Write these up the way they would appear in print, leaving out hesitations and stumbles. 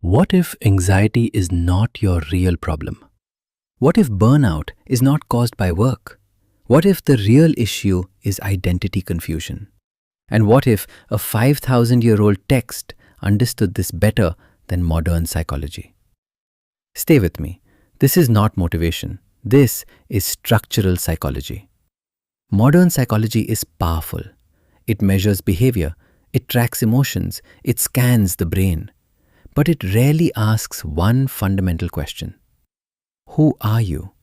What if anxiety is not your real problem? What if burnout is not caused by work? What if the real issue is identity confusion? And what if a 5,000-year-old text understood this better than modern psychology? Stay with me. This is not motivation. This is structural psychology. Modern psychology is powerful. It measures behavior, it tracks emotions, it scans the brain. But it rarely asks one fundamental question. Who are you?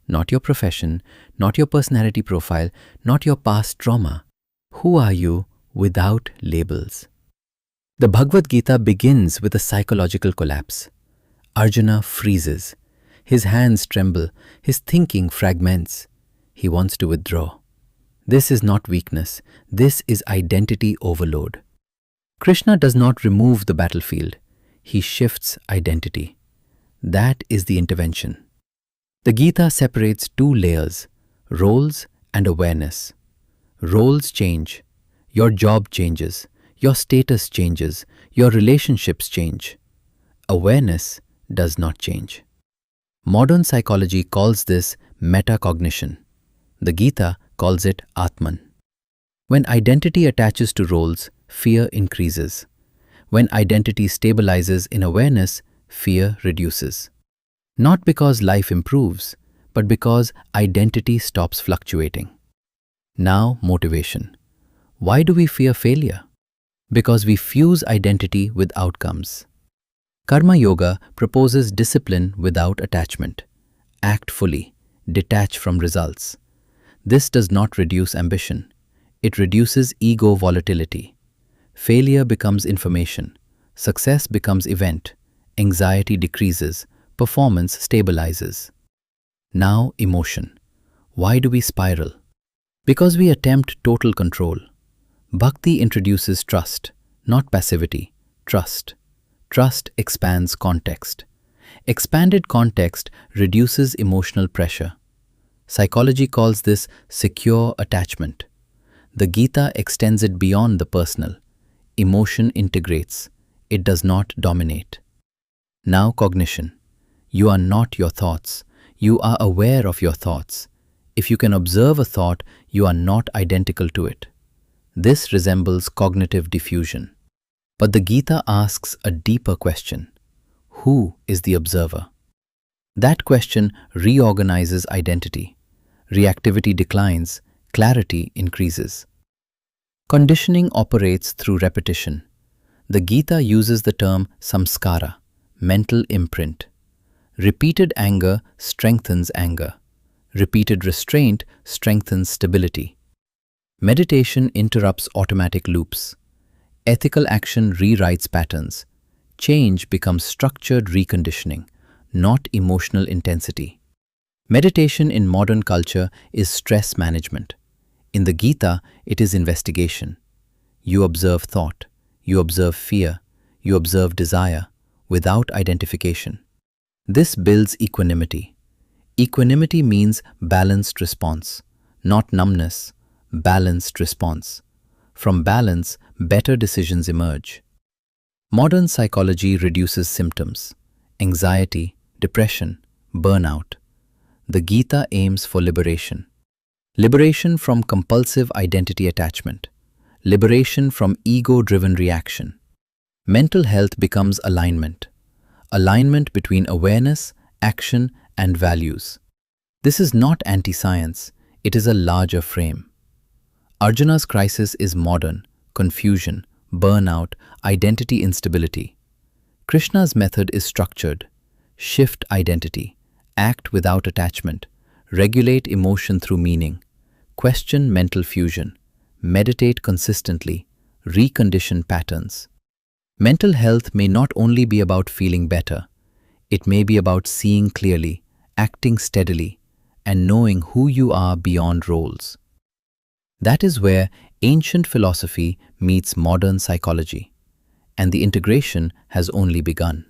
Not your profession, not your personality profile, not your past trauma. Who are you without labels? The Bhagavad Gita begins with a psychological collapse. Arjuna freezes. His hands tremble. His thinking fragments. He wants to withdraw. This is not weakness. This is identity overload. Krishna does not remove the battlefield. He shifts identity. That is the intervention. The Gita separates two layers, roles and awareness. Roles change. Your job changes. Your status changes. Your relationships change. Awareness does not change. Modern psychology calls this metacognition. The Gita calls it Atman. When identity attaches to roles, fear increases. When identity stabilizes in awareness, fear reduces. Not because life improves, but because identity stops fluctuating. Now, motivation. Why do we fear failure? Because we fuse identity with outcomes. Karma Yoga proposes discipline without attachment. Act fully, detach from results. This does not reduce ambition. It reduces ego volatility. Failure becomes information. Success becomes event. Anxiety decreases. Performance stabilizes. Now, emotion. Why do we spiral? Because we attempt total control. Bhakti introduces trust, not passivity. Trust. Trust expands context. Expanded context reduces emotional pressure. Psychology calls this secure attachment. The Gita extends it beyond the personal. Emotion integrates. It does not dominate. Now, cognition. You are not your thoughts. You are aware of your thoughts. If you can observe a thought, you are not identical to it. This resembles cognitive diffusion. But the Gita asks a deeper question. Who is the observer? That question reorganizes identity. Reactivity declines, clarity increases. Conditioning operates through repetition. The Gita uses the term samskara, mental imprint. Repeated anger strengthens anger. Repeated restraint strengthens stability. Meditation interrupts automatic loops. Ethical action rewrites patterns. Change becomes structured reconditioning, not emotional intensity. Meditation in modern culture is stress management. In the Gita, it is investigation. You observe thought, you observe fear, you observe desire, without identification. This builds equanimity. Equanimity means balanced response, not numbness, balanced response. From balance, better decisions emerge. Modern psychology reduces symptoms, anxiety, depression, burnout. The Gita aims for liberation. Liberation from compulsive identity attachment. Liberation from ego-driven reaction. Mental health becomes alignment. Alignment between awareness, action, and values. This is not anti-science, it is a larger frame. Arjuna's crisis is modern, confusion, burnout, identity instability. Krishna's method is structured. Shift identity, act without attachment, regulate emotion through meaning, question mental fusion, meditate consistently, recondition patterns. Mental health may not only be about feeling better, it may be about seeing clearly, acting steadily, and knowing who you are beyond roles. That is where ancient philosophy meets modern psychology, and the integration has only begun.